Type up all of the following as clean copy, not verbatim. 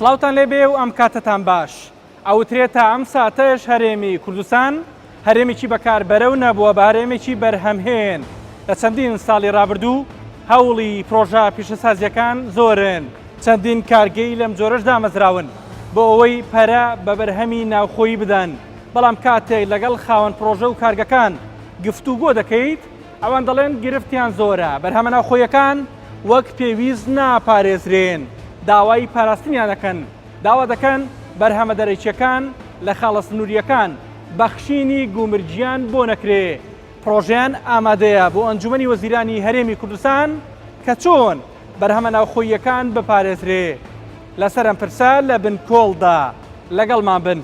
سڵاوتان لێبێ و ئەم کاتتان باش. ئەوترێتە ئەم ساتەش هەرێمی کوردستان هەرێمێکی بەکاربەرە و نەبووە بە هەرێمێکی بەرهەمهێن. لە چەندین ساڵی ڕابردوو هەوڵی پرۆژە پیشەسازیەکان زۆرن، چەندین کارگەی لەم جۆرەش دامەزراون بۆ ئەوەی پەرە بە بەرهەمی ناوخۆیی بدەن. بەڵام کاتێک لەگەڵ خاوەن پرۆژە و کارگەکان گفتوگۆ دەکەیت، ئەوان دەڵێن گرفتیان زۆرە، بەرهەمە ناوخۆیەکان وەک پێویست ناپارێزرێن، داوای پاراستنیان دەکەن، داوا دەکەن بەرهەمە دەرەکیەکان لە خاڵە سنووریەکان بەخشینی گومرجیان بۆ نەکرێ. پرۆژیان ئامادەیە بۆ ئەنجومەنی وەزیرانی هەرێمی کوردستان کە چۆن بەرهەمە ناوخۆیەکان بپارێزرێ. لەسەر ئەم پرسە لە بن کۆڵدا لەگەڵمان بن.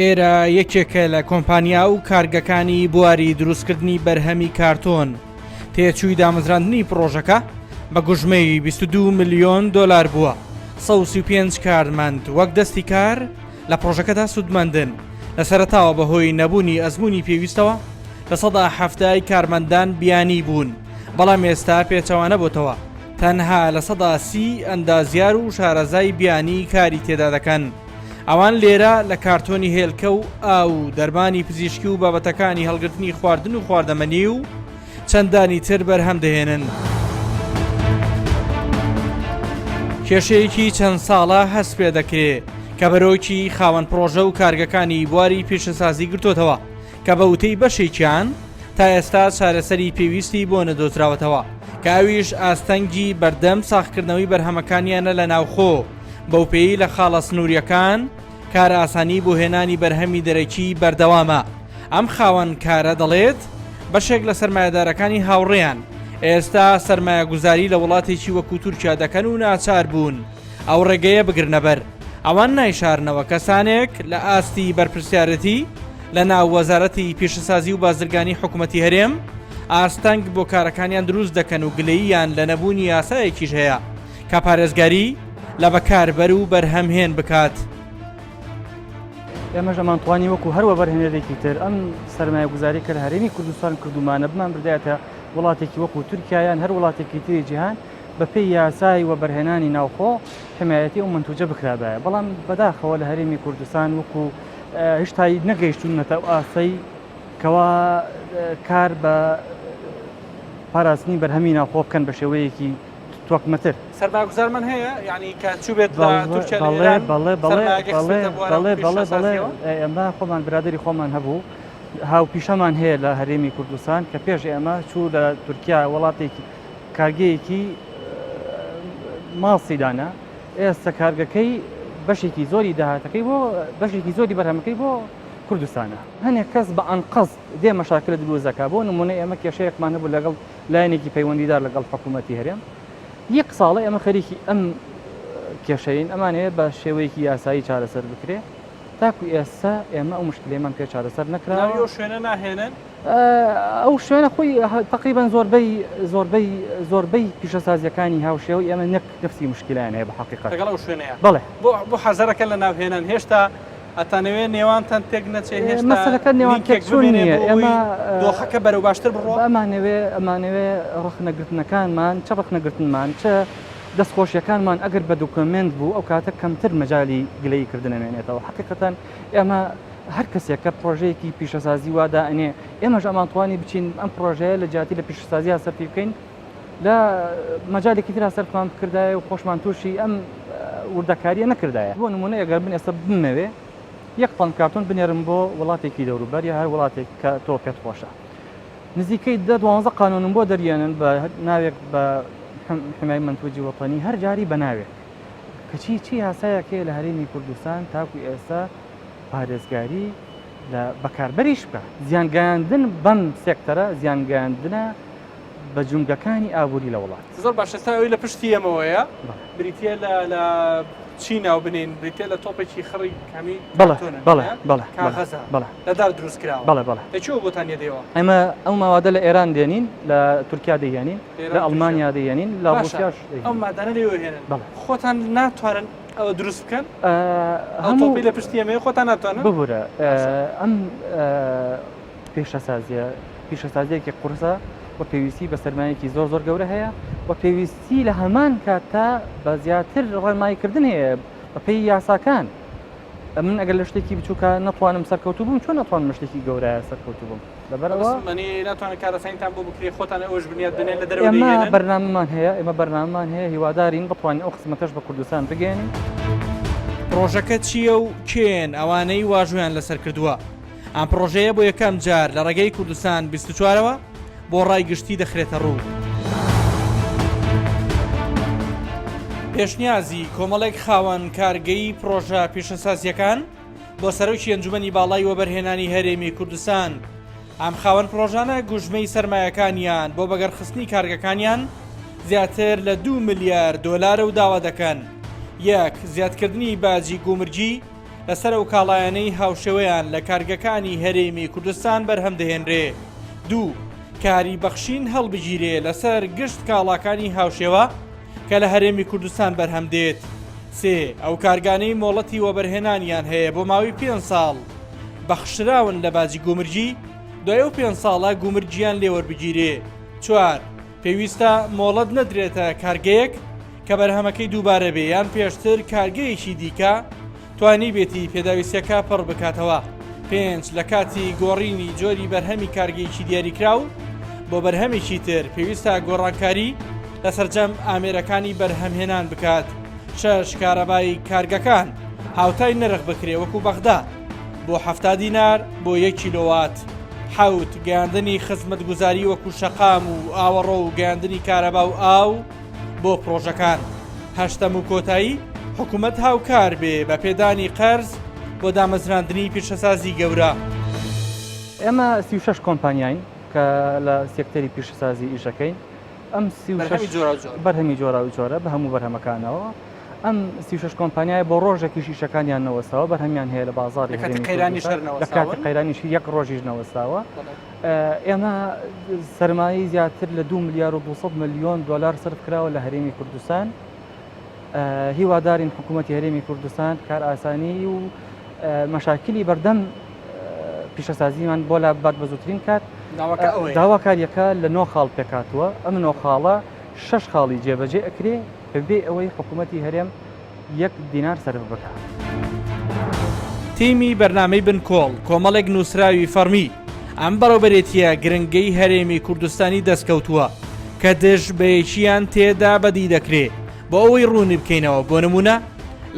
ئێرە یەکێکە لە کۆمپانیا و کارگەکانی بواری دروستکردنی بەرهەمی کارتۆن. تێچووی دامەزراندنی پرۆژەکە بە گوژمەی 22 ملیۆن دۆلار بووە. 135 کارمەند وەک دەستی کار لە پرۆژەکەدا سودمەندن. لە سەرەتاوە بەهۆی نەبوونی ئەزمموی پێویستەوە لە 170 کارمەندان بیانی بوون، بەڵام ئێستا پێچەوانە بۆتەوە تەنها لە 130 ئەندازیار و شارەزای بیانی کاری تێدا دەکەن. ئەوان لێرە لە کارتۆنی هێلکە و ئاو دەرمانی پزیشکی و بابەتەکانی هەڵگرتنی خواردن و خواردەمەنی و چەندانی تر بەرهەم دەهێنن. کێشەیەکی چەند ساڵە هەست پێ دەکرێت کە بەرۆکی خاوەن پرۆژە و کارگەکانی بواری پیشەسازی گرتوتەوە کە بە وتەی بەشێکیان تا ئێستا چارەسەری پێویستی بۆ نەدۆزراوەتەوە، کە ئەویش ئاستەنگی بەردەم ساختکردنەوەی بەرهەمەکانیانە لە ناوخۆ بەو پێی لە خاڵە سنووریەکان کار ئاسانی بۆ هێنانی بەرهەمی دەرەکی بەردەوامە. ئەم خاوەن کارە دەڵێت بەشێک لە سەرمایەدارەکانی هاوڕێیان ئێستا سەرمایە گوزاری لە وڵاتێکی وەکو تورکیا دەکەن و ناچار بوون ئەو ڕێگەیە بگرنەبەر. ئەوان نایشارنەوە کەسانێک لە ئاستی بەرپرسیارەتی لە ناو وەزارەتی پیشەسازی و بازرگانی حکوومەتی هەرێم ئاستەنگ بۆ کارەکانیان دروست دەکەن و گلەییان لە نەبوونی یاسایەکیش هەیە کە پارێزگاری لە بەکاربەر و بەرهەمهێن بکات. ئێمەش ئەمانتوانی وەکو هەروە بەرهێنەرێکی تر ئەم سەرمایە گوزاری کە لە هەرێمی کوردستان کردومانە بمان بردایەتە وڵاتێکی وەکو تورکیایان هەر وڵاتێکی تری جیهان بە پێی یاسای و بەرهێنانی ناوخۆ حمایەتی ئەو منتوجە بکرابایە. بەڵام بەداخەوە لە هەرێمی کوردستان وەکو هێشتا نەگەیشتونەتە ئاسەی کەوا کار بە پاراستنی بەرهەمی ناوخۆ بکەن بە شێوەیەکی توەکمەتر. سەرمایەگوزارمان هەیە یعنی کە چوبێت لە تورکیا لە ئێران ئێمە خۆمان برادری خۆمان هەبوو، هاوپیشەمان هەیە لە هەرێمی کوردستان کە پێش ئێمە چوو لە تورکیا وڵاتێکی کارگەیەکی ماڵسی دانا، ئێستا کارگەکەی بەشێکی زۆری داهاتەکەی بۆ بەشێکی زۆری بەرهەمەکەی بۆ کوردستانە. هەنێک کەس بە ئەنقەز دێ مەشاکل دروستەکە. بۆ نمونە ئێمە کێشەیەکمان هەبوو لەگەڵ لایەنێکی پەیوەندیدار لەگەڵ حکوومەتی هەرێم. یەک ساڵە ئێمە خەریکی ئەم کێشەین، ئەمانەیە بە شێوەیەکی یاسایی چارەسەر بکرێ. تاکو ئێستا ئێمە ئەو مشکلەیەمان پێ چارەسەر نەکراوە. ئەو شوێنە ناهێنن، ئەو شوێنە خۆی تقریبان زۆربەی پیشەسازیەکانی هاوشێوەی ئێمە نەفسی مشکلایان هەیە بە حەقیقەت لەگەڵ ئەو شوێنەیە. بەڵێ بۆ حەزەرەکە لە ناوهێنان هێشتا ئەتانەوێ نێوانتان تێک نەچێت. هێشتا مەسەلەکە نێوان تێکچوون نییە. ئێمە دۆخەکە بەرەو باشتر بڕۆ. ئەمانەوێ ڕخنەگرتنەکانمان چ ڕخنەگرتنمان چ دەستخۆشیەکانمان ئەگەر بە دوکمنت بوو ئەو کاتە کەمتر مەجای گلەی کردنەمێنێتەوە. حقیقەتەن ئێمە هەر کەسێکە پرۆژەیەکی پیشەسازی وادا ئەنێ ئێمەش ئەمانتوانی بچین ئەم پرۆژەیە لە جیاتی لە پیشەسازی سەرفی بکەین لە مەجالێکی ترا سەرفمان بکردایە و خۆشمان تووشی ئەم وردەکاریە نەکردایە. بۆ نمونە ئەگەر بن ئێستا بمەوێ یەک تەن کارتۆن بنێرم بۆ وڵاتێکی دەوروبەر یا هەر وڵاتێک کە تۆ پێت خۆشە، نزیکەی 10-12 قانونم بۆ دەریێنن بە ناوێک بە حمای منتوجی وەطەنی هەر جاری بە ناوێک کەچی چی یاسایەکەیە لە هەرێمی کوردستان تاکو ئێستا پارێزگاری لە بەکاربەریش بکە. زیانگەیاندن بەم سێکتەرە زیانگەیاندنە بە جونگەکانی ئابووری لە وڵات. زۆر باش ئێستا ئەوەی لە پشتی ئەمەوەیە بریتە لە چینە و بنین بریتە لە تۆپێکی خڕی کامی لەدار دروست کراوە لەکوێ بۆتان دێەوە؟ ئەمە ئەو ماوادە لە ئێران دێنین لە تورکیا دەیێنین لە ئەڵمانیا دەیێنین لە ڕوسیاش ئەو مادانە لێوەهێنن خۆتان ناتوانن ئەوە دروست بکەن ئەو تۆپی لە پشتی ئەمەیە خۆتان ناتوانن ببورە ئەم پیشەسازیەکی قورسە و پێویستی بە سەرمایەکی زۆر گەورە هەیە و پێویستی لە هەمان کاتتا بە زیاتر ڕێنماییکردن هەیە بە پێی یاساکان. من ئەگەر لە شتێکی بچووکە نەتوانم سەرکەوتو بووم چۆن ناتوانم شتێکی گەورەیە سەرکەوتو بووم لەبەرەوە ناتوانن کارەسەنگتان بۆ بکرێ خۆتان ئەوش بنیاد بنێن لە دەرەوە ئێمە بەرنامەمان هەیە هیوادارین بتوانین ئەو قسمەتەش بە کوردستان بگەێنین. پرۆژەکە چییە و کێن ئەوانەی واژویان لەسەر کردووە؟ ئەم پرۆژەیە بۆ یەکەم جار لە ڕێگەی کوردستان 24ەوە بۆ ڕایگشتی دەخرێتە ڕوو. پێشنیازی کۆمەڵێک خاوەن کارگەی پرۆژە پیشەسازیەکان بۆ سەرۆکی ئەنجومەنی باڵای وەبەرهێنانی هەرێمی کوردستان ئەم خاوەن پرۆژانە گوژمەی سەرمایەکانیان بۆ بەگەرخستنی کارگەکانیان زیاتر لە 2 ملیار دۆلارە و داوا دەکەن. یەک زیادکردنی باجی گومرجی لەسەر ئەو کاڵایانەی هاوشێوەیان لە کارگەکانی هەرێمی کوردستان بەرهەم دەهێنرێ. دوو کاری بەخشین هەڵبگیرێ لەسەر گشت کاڵاکانی هاوشێوە کە لە هەرێمی کوردستان بەرهەم دێت. سێ ئەو کارگانەی مۆڵەتی وەبەرهێنانیان هەیە بۆ ماوەی 5 ساڵ بەخشراون لە باجی گومرجی دوای ئەو 5 ساڵە گومرجیان لێوەربگیرێ. چوار پێویستە مۆڵەت نەدرێتە کارگەیەک کە بەرهەمەکەی دووبارە بێ یان پێشتر کارگەیەکی دیکە توانی بێتی پێداویستەکە پڕ بکاتەوە. 5 لە کاتی گۆڕینی جۆری بەرهەمی کارگەیەکی دیاریکراو بۆ بەرهەمێکی تر پێویستە گۆڕانکاری لە سەرجەم ئامێرەکانی بەرهەمهێنان بکات. 6 کارەبای کارگەکان هاوتای نرخ بکرێ وەکو بەغدا بۆ 70 دینار بۆ 1 کیلۆوات. 7 گەیاندنی خزمەتگوزاری وەکو شەقام و ئاوەڕۆ و گەیاندنی کارەبا و ئاو بۆ پرۆژەکان. 8 و کۆتایی حکوومەت هاوکار بێ بە پێدانی قەرز بۆ دامەزراندنی پیشەسازی گەورە. ئێمە 36 کۆمپانیاین کە لە سێکتەری پیشەسازی ئیشەکەین. ئەم بەرهەمی جۆرا و جۆرە بە هەموو بەرهەمەکانەوە ئەم 36 کۆمپانیای بۆ ڕۆژێکی شیشەکانیان نەوەستاوە بەرهەمیان هەیە لە بازاڕی لە کاتی قەیرانیشی 1 ڕۆژیش نەوەستاوە. ئێمە سەرمایی زیاتر لە 2 ملیار و 200 ملیۆن دۆلار سرف کراوە لە هەرێمی کوردستان. هیوادارین حکوومەتی هەرێمی کوردستان کار ئاسانی و مەشاکلی بەردەم پیشەسازیمان بۆ لە بات بەزووترین کات. داواکاریەکە لە 9 خاڵ پێکاتوە. ئەم 9 خاڵە 6 خاڵی جێبەجێ ئەکرێ بەبێ ئەوەی حکوومەتی هەرێم 1 دینار سەرف بکات. تیمی بەرنامەی بنکۆڵ کۆمەڵێک نووسراوی فەرمی ئەم بەڕێوەبەرێتیە گرنگەی هەرێمی کوردستانی دەستکەوتووە کە دژ بەیەکیان تێدا بەدی دەکرێت بۆ ئەوەی ڕوونی بکەینەوە. بۆ نمونە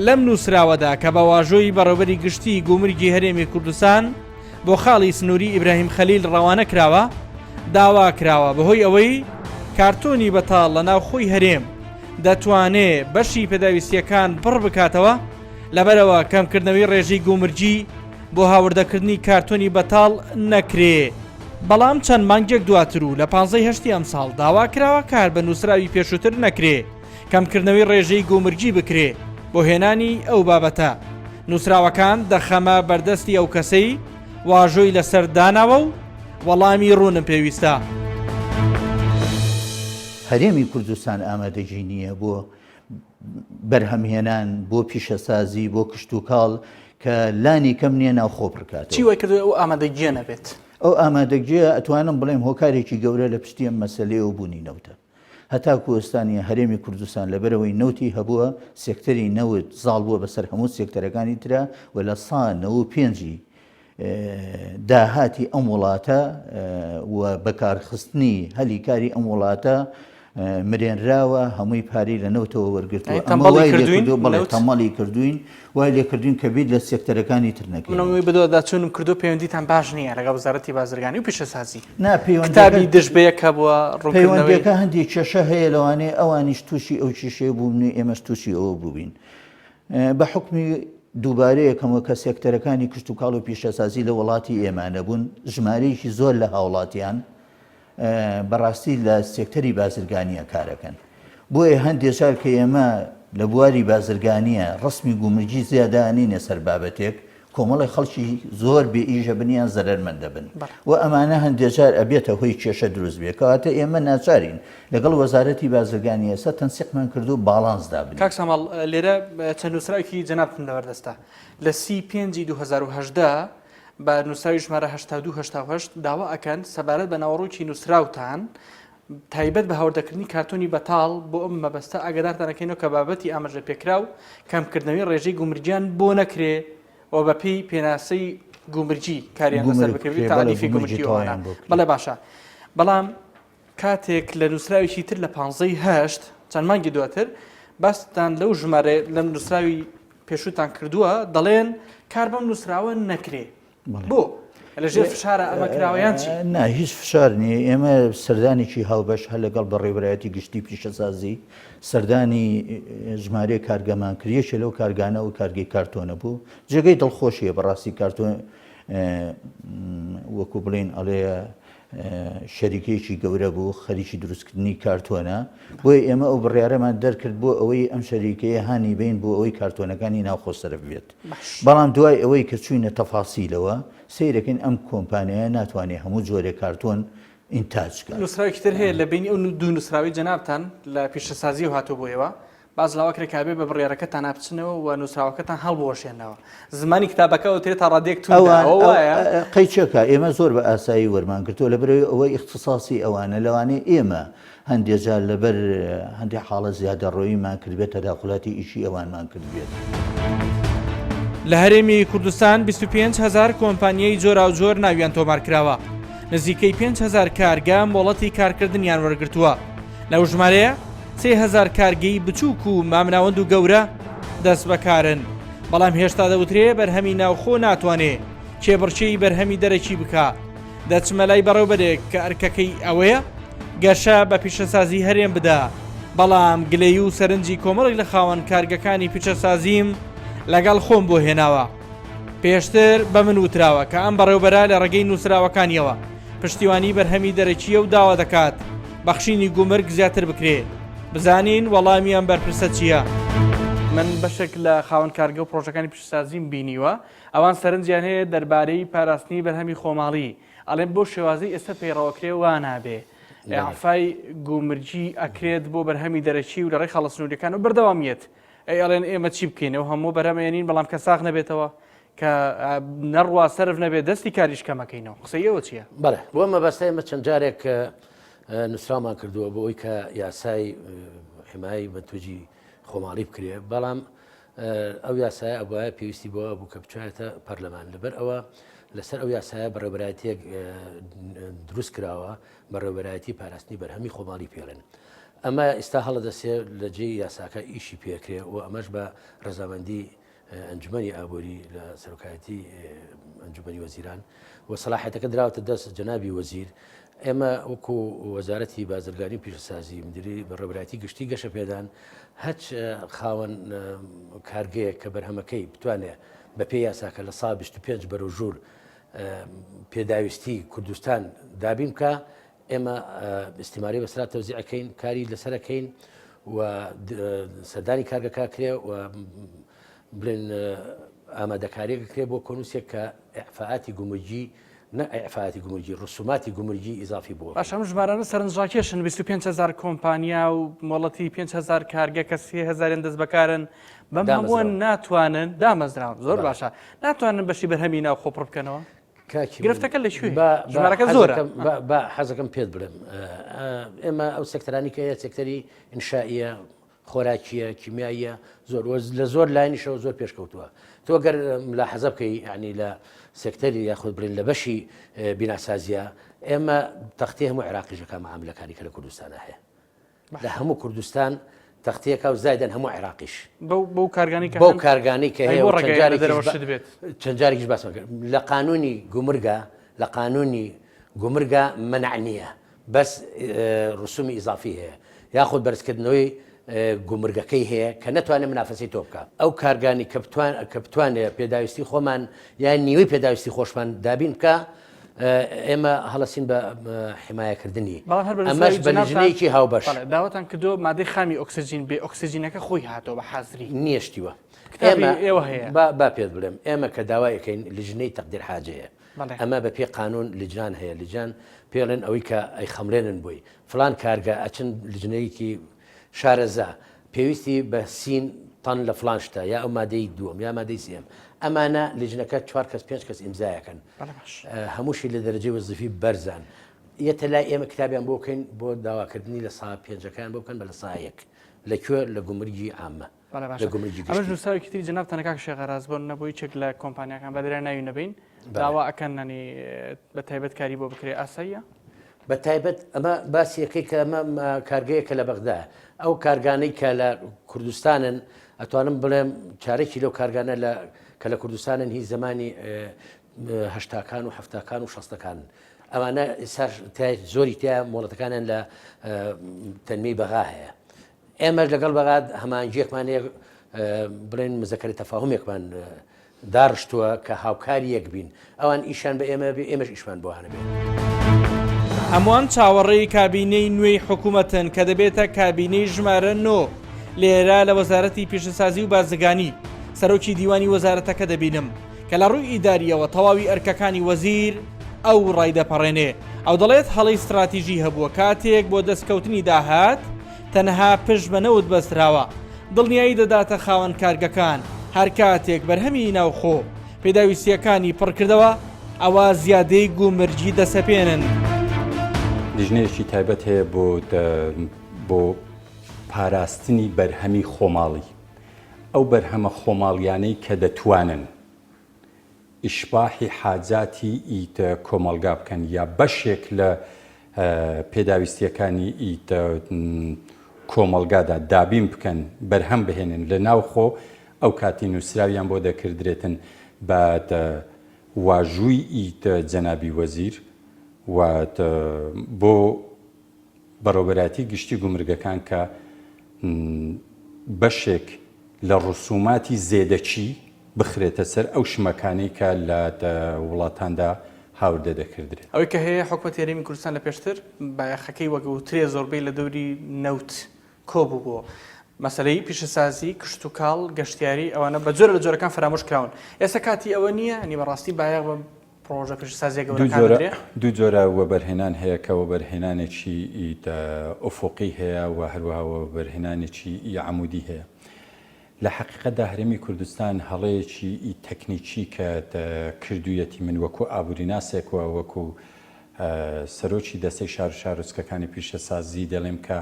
لەم نووسراوەدا کە بە واژۆی بەڕێوەبەری گشتی گومرگی هەرێمی کوردستان بۆ خاڵی سنووری ئیبراهیم خەلیل ڕەوانە کراوە داوا کراوە بەهۆی ئەوەی کارتۆنی بەتاڵ لە ناو خۆی هەرێم دەتوانێت بەشی پێداویستیەکان پڕ بکاتەوە لەبەرەوە کەمکردنەوەی ڕێژەی گومرجی بۆ هاوردەکردنی کارتۆنی بەتاڵ نەکرێ. بەڵام چەند مانگێک دواتر و لە 15 ئەم ساڵ داوا کراوە کار بە نووسراوی پێشووتر نەکرێ کەمکردنەوەی ڕێژەی گومرجی بکرێ بۆ هێنانی ئەو بابەتە. نووسراوەکان دەخەمە بەردەستی ئەو کەسەی واژۆی لەسەر داناوە و وەڵامی ڕوونم پێویستە. هەرێمی کوردستان ئامادەجی نییە بۆ بەرهەمهێنان بۆ پیشەسازی بۆ کشت و کاڵ کە لانی کەم نییە ناو خۆ بکات. چی وای کردو ئەو ئامادەجیە نەبێت؟ ئەو ئامادەجیە ئەتوانم بڵێم هۆکارێکی گەورە لە پشتی ئەم مەسەلەیەوە بوونی نەوتە. هەتا کوێستانی هەرێمی کوردستان لەبەرەوەی نەوتی هەبووە سێکتەری نەوت زاڵ بووە بەسەر هەموو سێکتەرەکانی ترە و لە 1995 داهاتی ئەم وڵاتە و بەکارخستنی هەلی کاری ئەم وڵاتە مرێنراوە هەمووی پارەی لە نەوتەوە وەرگرتووە. تەمەڵی کردوین وای لێ کردوین کە بیت لە سێکتەرەکانی تر نەکەین. منەوەی بەدۆداچوونم کردو پەیوەندیتان باش نییە لەگەڵ وزارەتی بازرگانی و پیشەسازی کتابی دژبەیەکە بووە پەیوەندیەکە هەندێک کێشە هەیە لەوانەیە ئەوانیش تووشی ئەو کێشەیە بوون ئێمەش تووشی ئەوە بووین بە حکمی دووبارەیەکەمەوە کە سێکتەرەکانی کشت و کاڵ و پیشەسازی لە وڵاتی ئێمانە بوون ژمارەیەکی زۆر لە هاوڵاتیان بەڕاستی لە سێکتەری بازرگانیە کارەکەن بۆیە هەندێک جار کە ئێمە لە بواری بازرگانیە ڕسمی گومرگی زیادانینە سەر بابەتێک کۆمەڵی خەڵکی زۆر بێ ئیژە بنیان زەرمەندە بن و ئەمانە هەندێجار ئەبێتە هۆی کێشە دروست بێ کەواتە ئێمە ناچارین لەگەڵ وەزارەتی بازرگانی ئێستا تەنسیقمان کردو باڵانسدا بن کاک ساماڵ لێرە چەند نووسراوێکی جەنابتن لەوەردەستا لە 25/2010 بە نووسراوی ژمارە 82/88 داوا ئەکەن سەبارەت بە ناوەڕۆکی نووسراوتان تایبەت بە هەوردەکردنی کارتۆنی بەتاڵ بۆ ئەم مەبەستە ئاگادارتانەکەینەوە کە بابەتی ئاماژە پێکرا و کەمکردنەوەی ڕێژەی گومرجیان بۆ نەکرێ و بەپێی پێناسەی گومرجی کاریان لەسەر بکردی تالیفی گومرجیوانە بەڵێ باشە بەڵام کاتێک لە نووسراوێکی تر لە 15/8 چەند مانگی دواتر باستان لەو ژمارە لەم نووسراوی پێشوتان کردووە دەڵێن کار بەم نووسراوە نەکرێ بۆ لەژێر فشارە ئەمە کراوەیان چی؟ نا هیچ فشار نیە ئێمە سەردانێکی هاوبەش هە لەگەڵ بە ڕێبەرایەتی گشتی پیشەسازی سەردانی ژمارە کارگەمان کریەکە لەو کارگانە و کارگەی کارتۆنە بوو جێگەی دڵخۆشیە بەڕاستی کارتۆن وەکو بڵین ئەڵەیە شەریکەیەکی گەورە بوو خەریکی دروستکردنی کارتۆنە بۆی ئێمە ئەو بڕیارەمان دەرکرد بۆ ئەوەی ئەم شەریکەیە هانی بین بۆ ئەوەی کارتۆنەکانی ناوخۆسەرە بێت بەڵام دوای ئەوەی کە چوینە تەفاسیلەوە سیرەکەین ئەم کۆمپانیایە ناتوانێت هەموو جۆرە کارتۆن ئینتاجکە نووسراوێکی تر هەیە لە بینی ئەو دوو نووسراوی جەنابتان لە پیشەسازی و هاتوو بۆیەوە باز لاوەکرێک کابێ بە بڕیارەکەتان نابچنەوە و نووسراوەکەتان هەڵبۆشێنەوە زمانی کتابەکەەوە تێت تا ڕادێک قەیچەکە ئێمە زۆر بە ئاسایی وەرمان کردو لەبەرەوەی ئەوەی اختصاسی ئەوانە لەوانەیە ئێمە هەندێجار لەبەر هەندێک حاڵە زیادە ڕۆیمان کردبێت تەداخلاتی ئیشی ئەوانمان کردبێت. لە هەرێمی کوردستان 25,000 کۆمپانیای جۆرا و جۆر ناویان تۆمار کراوە نزیکەی 5,000 کارگا مۆڵەتی کارکردنیان وەرگرتووە لەو ژمارەیە 3,000 کارگەی بچووک و مامناوەند و گەورە دەست بەکارن بەڵام هێشتا دەوترێ بەرهەمی ناوخۆ ناتوانێ کێبڕچەی بەرهەمی دەرەکی بکە دەچمە لای بەڕێوەبەرێک کە ئەرکەکەی ئەوەیە گەشە بە پیشەسازی هەرێم بدا بەڵام گلەی و سەرنجی کۆمەڵی لە خاوەن کارگەکانی پیشەسازیم لەگەڵ خۆم بۆ هێناوە پێشتر بە من وتراوە کە ئەم بەڕێوەبەرە لە ڕێگەی نووسراوەکانیەوە پشتیوانی بەرهەمی دەرەکیە و داوا دەکات بەخشینی گومرگ زیاتر بکرێ بزانین وەڵامیان بەرپرسە چییە؟ من بەشێک لە خاوەن کارگە و پرۆژەکانی پیشەسازیم بینیوە ئەوان سەرنجیان هەیە دەربارەی پاراستنی بەرهەمی خۆماڵی ئەڵێن بۆ شێوازی ئێستا پەیڕەوەکرێ وا نابێ ئەعفای گومرجی ئەکرێت بۆ بەرهەمی دەرەکی و لە ڕێی خەڵە سنووریەکان و بەردەوامیێت ئەڵێن ئێمە چی بکەینەوە هەموو بەرهەمێنین بەڵام کە ساغ نەبێتەوە کە نەڕوا سەرف نەبێت دەستی کاریش کەمەکەینەوە قسەیەوە چییە؟ بەڵێ بۆ مەبەستای ئێمە چەند جارێک نووسرامان کردووە بۆ ئەوی کە یاسای حمایی بەتوجی خۆماڵی بکرێ بەڵام ئەو یاسایە ئەوە پێویستی بۆ بوو کە بچێتە پەرلەمان لەبەر ئەوە لەسەر ئەو یاسایە بەڕێوەبەرایەتێک دروست کراوە بەڕێوەبەرایەتی پاراستنی بەرهەمی خۆماڵی پێڵێن ئەمە ئێستا هەڵە دەسێ لە جێی یاساکە ئیشی پێکرێ و ئەمەش بە ڕێزامەندی ئەنجومەنی ئابووری لە سەرۆکایەتی ئەنجومەنی وەزیران و سەلاحیەتەکە دراوەتە دەست جەنابی وەزیر ئێمە وەکو وەزارەتی بازرگانی پیشەسازی مدیری بەڕێوەبەرایەتی گشتی گەشە پێدان هەچ خاوەن کارگەیەک کە بەرهەمەکەی بتوانێت بە پێی یاساکە لە ساڵ 25 بەرەو ژوور پێداویستی کوردستان دابین بکە ئێمە ئیسیماری بەسرا تەوزیعەکەین کاری لەسەرەکەین و سەردانی کارگەکە کرێ و بڵێن ئامادەکاریەکە کرێ بۆ کۆنووسێک کە ئەعفاعاتی گومرجی نە ئەعفاعاتی گومرجی ڕسوماتی گومرجی ئیزافی بووە باش ئەم ژمارانە سەرنجڕاکێشن 25,000 کۆمپانیا و مۆڵەتی 5,000 کارگە کە 3,000 دەست بەکارن بەم هەمووان ناتوانن دامەزراون زۆر باشە ناتوانن بەشی بەرهەمی ناو خۆپڕ بکەنەوە گرفتەکە لەکوێ ژمارەکە زۆرە بە حەزەکەم پێت بڵێم ئێمە ئەو سێکتەرانی کە هەیە سێکتەری ئینشائیە خۆراکیە کیمیاییە زۆر لە زۆر لایەنیشەوە زۆر پێشکەوتووە تۆ گەر لە حەزە بکەی ینی لە سێکتەری یاخود بڵێن لە بەشی بیناسازیە ئێمە تەختی هەموو عێراقیشەکە مەعاملەکانی کە لە کوردستانە هەیە لە هەموو کوردستان تەختیەکە و زایدەن هەموو عێراقیش بەو کارگانی کە بەو کارگانی کە هەیە چەند جارێکیش باسمە کرد لە قانونی گومرگە لە قانونی گومرگە منع نییە بەس ڕسومی ئیزافی هەیە یاخود بەرزکردنەوەی گومرگەکەی هەیە کە نەتوانێت منافەسی تۆ بکە ئەو کارگانی کە بتوانێت پێداویستی خۆمان یان نیوەی پێداویستی خۆشمان دابین بکە ئێمە هەڵەسین بە حمایەکردنی بەڵام هەر بە ئەمەش بە لیژنەیەکی هاوبەش داوەتان کردو مادەی خامی ئۆکسسیژین بێ ئۆکسسیژینەکە خۆی هاتەوە بە حازری نیشتیوە ئێوە هەیە با پێت بڵێم ئێمە کە داوایەکەین لیژنەی تەقدیر حاجەیە ئەمە بە پێ قانون لیجان هەیە لیجان پێڵێن ئەوەی کە ئەی خەمڵێنن بووی فلان کارگە ئەچن لیژنەیەکی شارەزا پێویستی بە سین تەن لە فلان شتە یا ئەو مادەی دووەم یا مادەی سێم ئەمانە لیژنەکە 4 کەس 5 کەس ئیمزایەکەن هەمووشی لە دەرەجەی وەزیفی بەرزان یەتە لای ئێمە کتابیان بۆ بکەین بۆ داواکردنی لە سا پێنجەکان بۆ بکەن بە لە سایەک لەکوێ لە گومرگی ئامە ئەمە ژووساوی تری جناب تەنەکە شێغەراز بۆن نەبووی چێک لە کۆمپانیەکان بەدرای ناوی نەبین داوا ئەکەن نانی بە تایبەت کاری بۆ بکرێ ئاساییە بە تایبەت ئەمە باسیەکەی کە ئەمە کارگەیەکە لە بەغدا ئەو کارگانەی کە لە کوردستانن ئەتوانم بڵێم چارێکی لەو کارگانە کە لە کوردستانن هیچ زمانی هەشتاکان و هەفتاکان و شەستەکان ئەوانە زۆری تیا مۆڵەتەکانیان لە تەنمی بەغا هەیە ئێمەش لەگەڵ بەغاد هەمانجیەکمانەیە بڵێن مزەکەری تەفاهمێکمان داڕشتووە کە هاوکاری یەک بین ئەوان ئیشان بە ئێمە بێ ئێمەش ئیشمان بۆ هەنە بێت هەمووان چاوەڕێی کابینەی نوێی حکوومەتن کە دەبێتە کابینەی ژمارە 9 لێرە لە وەزارەتی پیشەسازی و بازرگانی سەرۆکی دیوانی وەزارەتەکە دەبینم کە لە ڕووی ئیداریەوە تەواوی ئەرکەکانی وەزیر ئەو ڕایدەپەڕێنێ ئەو دەڵێت هەڵی استراتیژی هەبووە کاتێک بۆ دەستکەوتنی داهات تەنها پشت بە نەوت بەستراوە دڵنیایی دەداتە خاوەن کارگەکان هەر کاتێک بەرهەمی ناوخۆ پێداویستیەکانی پڕکردەوە ئەوە زیادەی گومرجی دەسەپێنن. لیژنەیەکی تایبەت هەیە بۆ پاراستنی بەرهەمی خۆماڵی ئەو بەرهەمە خۆماڵیانەی کە دەتوانن ئیشباحی حاجاتی ئیتە کۆمەلگا بکەن یا بەشێک لە پێداویستیەکانی ئیتە کۆمەلگادا دابین بکەن بەرهەم بهێنن لە ناوخۆ ئەو کاتی نووسراویان بۆ دەکردرێتن بە واژووی ئیتە جەنابی وەزیر و بۆ بەڕێوەبەراتی گشتی گومرگەکان کە بەشێک لە ڕسوماتی زێدەچی بخرێتە سەر ئەو شمەکانی کە لە وڵاتاندا هاوردە دەکردرێت. ئەوەی کە هەیە حکومەتی هەرێمی کوردستان لە پێشتر بایەخەکەی وەگوترێ زۆربەی لە دەوری نەوت کۆبوو بووە. مەسەلەی پیشەسازی کشت و کاڵ گەشتیاری ئەوانە بە جۆرە لە جۆرەکان فرامۆش کراون. ئێستا کاتی ئەوە نییە ئەنی بەڕاستی بایەخ بە پرۆژە پیشەسازی گەورەکان دوو جۆرە وەبەرهێنان هەیە کە وەبەرهێنانێکی ئوفۆقی هەیە و هەروەها وەبەرهێنانێکی عەمودی هەیە. لە حقیقەتدا هەرێمی کوردستان هەڵەیەکی تەکنیکی کە کردوویەتی من وەکو ئابووریناسێکەوە وەکو سەرۆکی دەستەی شار و شارۆچکەکانی پیشەسازی دەڵێم کە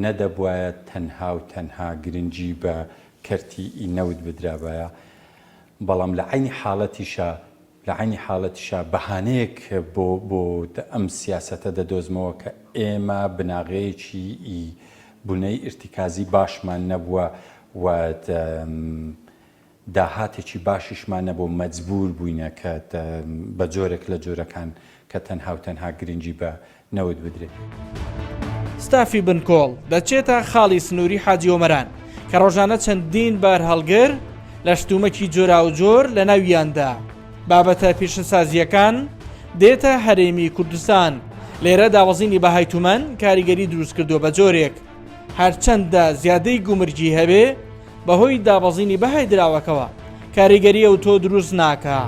نەدەبوایە تەنها و تەنها گرنگی بە کەرتی نەوت بدرابایە بەڵام لە عینی حاڵەتیشە بەهانەیەک بۆ ئەم سیاسەتە دەدۆزمەوە کە ئێمە بناغەیەکی بوونەی ئرتیکازی باشمان نەبووە و داهاتێکی باشیشمان نەبوو مەجبور بووینە کە بە جۆرێک لە جۆرەکان کە تەنها و تەنها گرنگی بە نەوت بدرێت. ستافی بنکۆڵ دەچێتە خاڵی سنووری حاجی ئۆمەران کە ڕۆژانە چەندین بار هەڵگر لە شتومەکی جۆرا و جۆر لە ناویاندا بابەتە پیشەسازیەکان دێتە هەرێمی کوردستان لێرە داوەزینی بەهای تومەن کاریگەری دروست کردووە بە جۆرێک هەرچەندە زیادەی گومرجی هەبێ بەهۆی دابەزینی بەهای دراوەکەوە کاریگەری ئەو تۆ دروست ناکە.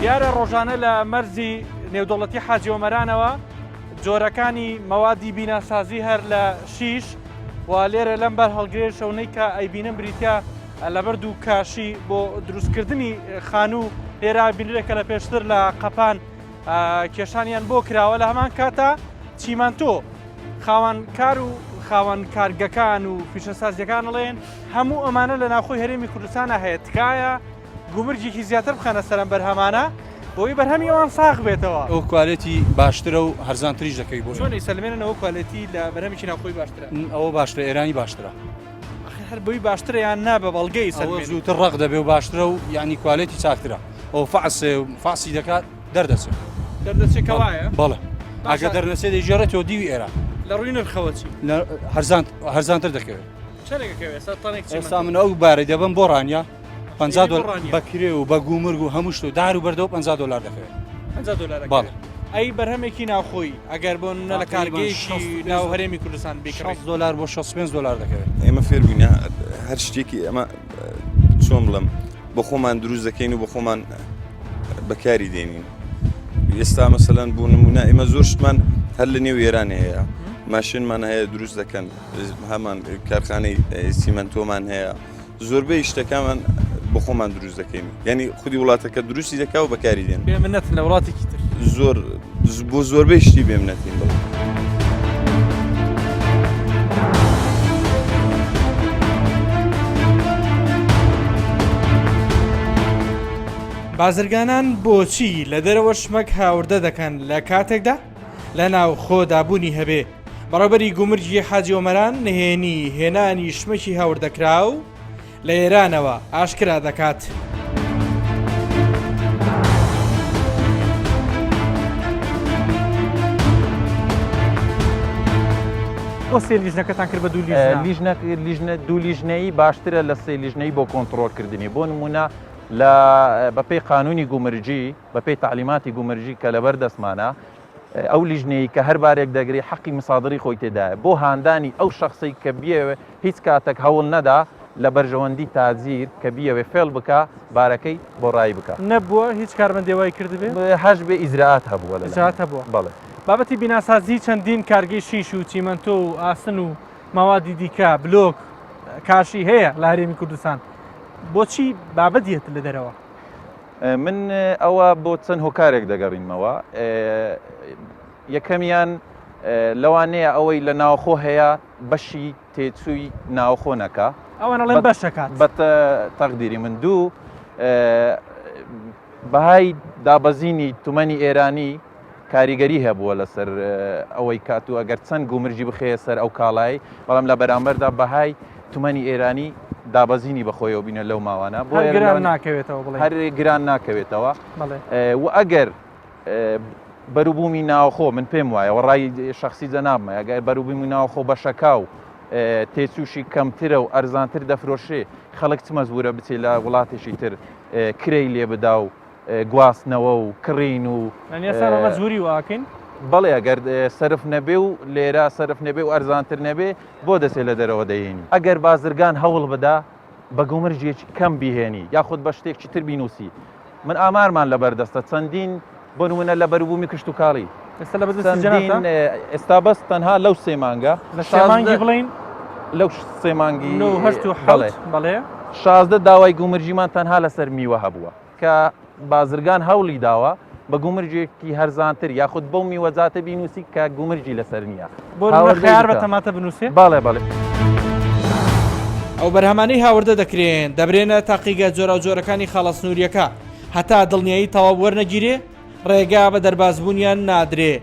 دیارە ڕۆژانە لە مەرزی نێودوڵەتی حاجی ئۆمەرانەوە جۆرەکانی مەوادی بیناسازی هەر لە شیش و لێرە لەم بەر هەڵگرێ شەونەی کە ئەیبینم بریتیا لە بەرد و کاشی بۆ دروستکردنی خانوو لێرە بینرێکە لە پێشتر لە قەپان کێشانیان بۆ کراوە لە هەمان کاتە چیمانتۆ خاوەنکار و خاوەن کارگەکان و پیشەسازیەکان ئەڵێن هەموو ئەمانە لە ناوخۆی هەرێمی کوردستانە هەیە تکایە گومرجێکی زیاتر بخەنە سەرم بەرهەمانە بۆی بەرهەمی ئەوان ساغ بێتەوە. ئەو کوالێتی باشترە و هەرزانتریش دەکەی بۆ چۆن ئیسەلمێنەوە کوالێتی لە بەرهەمێکی ناوخۆی باشترە ئەوە باشترە ئێرانی باشترە هەر بۆی باشترە یان نا بە بەڵگەی ئەوە زووتر ڕق دەبێ و باشترە و یعنی کوالێتی چاکترە ئەو فاسی دەکات دەردەچێت کەوایە بەڵێ ئاگە دەرنەسێ دەیژێڕێتەوە دیوی ئێران لە ڕووی نرخەوەچی هەرزانتر دەکەوێت چەندێکەکەوێت ئێستا من ئەو بارەی دەبم بۆ ڕانیا $50 بەکرێ و بە گومرگ و هەموو شت و دار و بەردەوە $50 دەکەوێت. $50 ئەی بەرهەمێکی ناوخۆی ئەگەر بۆ نە لە کارگەیشی ناو هەرێمی کوردستان $60 بۆ $65 دەکەوێت. ئێمە فێربووینە هەر شتێکی ئەمە چۆن بڵم بە خۆمان دروست دەکەین و بە خۆمان بەکاری دێنین. ئێستا مەسەلەن بوو نمونە ئێمە زۆر شتمان هەر لە نێو ئێرانە هەیە، ماشینمان هەیە دروست دەکەن، هەمان کارخانەی سیمەنتۆمان هەیە، زۆربەی شتەکانمان بە خۆمان دروست دەکەین، یعنی خودی وڵاتەکە دروستی دەکا و بەکاری دێن. بێمنەتن لە وڵاتێکی تر زۆر بۆ زۆربەی شتی بێمنەتین بڵێ. بازرگانان بۆچی لە دەرەوە شمەک هاوردە دەکەن لە کاتێکدا لە ناو خۆدابوونی هەبێ بەڕێوەبەری گومرجی حاجی ئۆمەران نهێنی هێنانی شمەکی هاوردەکرا و لە ئێرانەوە ئاشکرا دەکات. ئەو سێ لیژنەکەتان کرد بە دوو لیژنەی باشترە لە سێ لیژنەی بۆ کۆنتڕۆلکردنی. بۆ نمونە لە بەپێی قانونی گومرجی بەپێی تعلیماتی گومرجی کە لەبەر دەستمانە ئەو لیژنەی کە هەر بارێک دەگری حەقی مسادری خۆی تێدایە بۆ هاندانی ئەو شخصی کە بیەوێ هیچ کاتێک هەوڵ نەدا لە بەرژەوەندی تازیر کە بیەوێ فێڵ بکە بارەکەی بۆ ڕای بکە. نەبووە هیچ کارمەندێوای کردبێ هەش بێ ئیزراعات هەبووە لە هەبووە. بەڵێ بابەتی بیناسازی چەندین کارگەی شیش و چیمەنتۆ و ئاسن و ماوادی دیکە بلۆک کاشی هەیە لە هەرێمی کوردستان، بۆچی بابەتیەت لە دەرەوە؟ من ئەوە بۆ چەند هۆکارێک دەگەڕینمەوە. یەکەمیان لەوانەیە ئەوەی لە ناوخۆ هەیە بەشی تێچووی ناوخۆ نەکە، ئەوەنەڵێن بەشەکات بە تەقدیری من. دوو بەهای دابەزینی تومەنی ئێرانی کاریگەری هەبووە لەسەر ئەوەی کات و ئەگەر چەند گومرجی بخەیە سەر ئەو کاڵایی، بەڵام لە بەرامبەردا بەهای تومەنی ئێرانی دابەزینی بەخۆیەوە بینە لەو ماوانە بۆ گران ناکەوێتەوە بڵێ هەر گران ناکەوێتەوە. و ئەگەر بەروبوومی ناوخۆ من پێم وایە وەڕای شخصی جەنابمە ئەگەر بەروبوومی ناوخۆ بەشەکا و تێچووشی کەمترە و ئەرزانتر دەفرۆشێ خەڵک چ مەزبورە بچێت لە وڵاتێکی تر کرێی لێ بدا و گواستنەوە و کڕین و زوری واکەین. بەڵێ ئەگەر سرف نەبێ و لێرە سرف نەبێ و ئەرزانتر نەبێ بۆ دەسێت لە دەرەوە دەهێنی. ئەگەر بازرگان هەوڵ بدا بە گومرجێکی کەم بیهێنی یاخود بە شتێکی تر بینوسی. من ئامارمان لەبەردەستە چەندین بۆ نمونە لە بەروبوومی کشت و کاڵی ئێستا بەست تەنها لەو سێ مانگە لە شێمانگی بڵین لەو سێ مانگی بەڵێ 16 داوای گومرجیمان تەنها لەسەر میوە هەبووە کە بازرگان هەوڵی داوە بە گومرجێکی هەرزانتر یاخود بەو میوەجاتە بینوسی کە گومرجی لەسەر نییە بۆ خیار بە تەماتە بنووسێ. باڵێ باڵێ ئەو بەرهەمانەی هاوردە دەکرێن دەبرێنە تاقیگە جۆرە و جۆرەکانی خاڵەسنووریەکە هەتا دڵنیایی تەواو وەرنەگیرێ ڕێگا بە دەربازبوونیان نادرێ.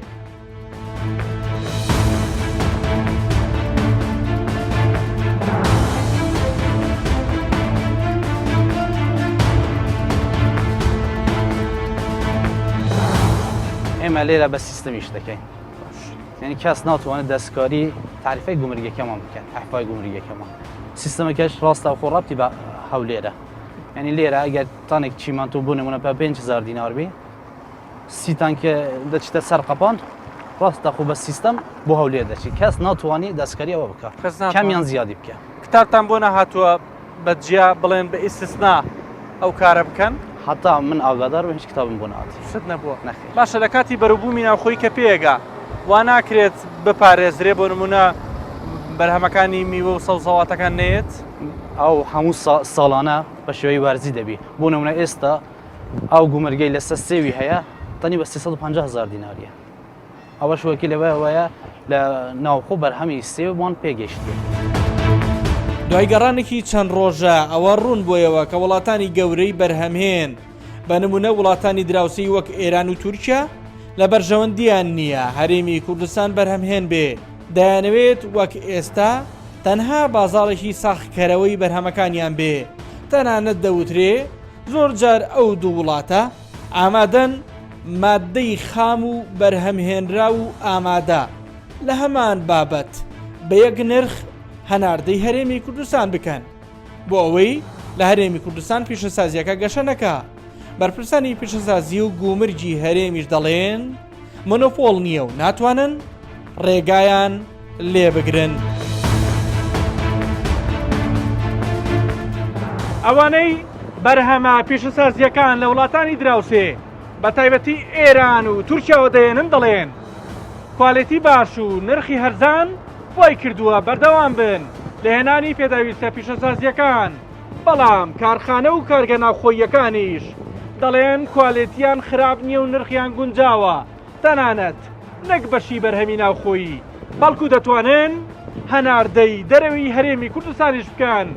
ئێمە لێرە بە سیستەمیش دەکەین، یعنی کەس ناتوانێت دەستکاری تعریفەی گومرگەکەمان بکەن، تحفای گومرگەکەمان. سیستەمەکەش ڕاستە و خۆڕابتی بە هەولێرە، یعنی لێرە ئەگەر تانێک چیمانتۆ بوو نمونە بە 5,000 دینار بێ 30 تانکە دەچێتە سەر قەپان، ڕاستە خۆ بە سیستەم بۆ هەولێر دەچێت. کەس ناتوانێت دەستکاری ئەوە بکە، کەمیان زیادی بکە. کتابتان بۆ نەهاتووە بەجیا بڵێن بە ئیسtisنا ئەو کارە بکەن؟ حتا من ئاگادار بە هیچ کتابم بۆ نهاتی شت نەبووە. باشە لە کاتی بەروبوومی ناوخۆی کە پێگا وا ناکرێت بپارێزرێ بۆ نمونە بەرهەمەکانی میوە و سەوزەواتەکان نێت ئەو هەموو ساڵانە بە شێوەی وارزی دەبی. بۆ نمونە ئێستا ئەو گومرگەی لەسەر سێوی هەیە تەنی بە 350,000 دیناریە. ئەوە شوەکی لەوەیە لە ناوخۆ بەرهەمی سێوان پێگەشتێ. دوای گەڕانێکی چەند ڕۆژە ئەوە ڕوون بۆیەوە کە وڵاتانی گەورەی بەرهەمهێن بە نمونە وڵاتانی دراوسی وەک ئێران و تورکیا لە بەرژەوەندیان نییە هەرێمی کوردستان بەرهەمهێن بێ. دەیانەوێت وەک ئێستا تەنها بازاڕێکی ساختکەرەوەی بەرهەمەکانیان بێ. تەنانەت دەوترێ زۆر جار ئەو دوو وڵاتە ئامادەن مادەی خام و بەرهەمهێنرا و ئامادە لە هەمان بابەت بە یەک نرخ هەناردەی هەرێمی کوردستان بکەن بۆ ئەوەی لە هەرێمی کوردستان پیشەسازیەکە گەشە نەکا. بەرپرسانی پیشەسازی و گومرجی هەرێمیش دەڵێن مۆنۆپۆڵ نییە و ناتوانن ڕێگایان لێ بگرن. ئەوانەی بەرهەمە پیشەسازیەکان لە وڵاتانی دراوسێ بە تایبەتی ئێران و تورکیاوە دەێنن دەڵێن کواڵێتی باش و نرخی هەرزان وای کردووە بەردەوام بن لە هێنانی پێداویستە پیشەسازیەکان، بەڵام کارخانە و کارگە ناوخۆییەکانیش دەڵێن کواڵێتیان خراپ نییە و نرخیان گونجاوە، تەنانەت نەک بەشی بەرهەمی ناوخۆیی بەڵکو دەتوانن هەناردەی دەرەوی هەرێمی کوردستانیش بکەن.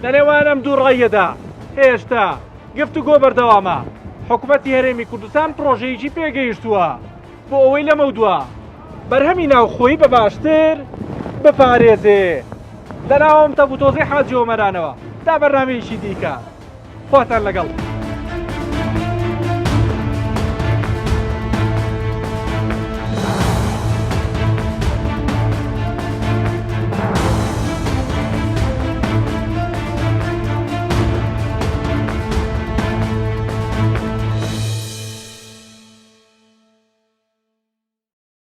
لە نێوان ئەم دوو ڕێیەدا هێشتا گفتوگۆ بەردەوامە. حکوومەتی هەرێمی کوردستان پرۆژەیەکی پێگەیشتووە بۆ ئەوەی لەمە دووە بەرهەمی ناوخۆیی بە باشتر بپارێزێ. لەناوەم تەبوتۆزەی حاجی ئۆمەرانەوە تا بەرنامەیەکی دیکە. خواتان لەگەڵ.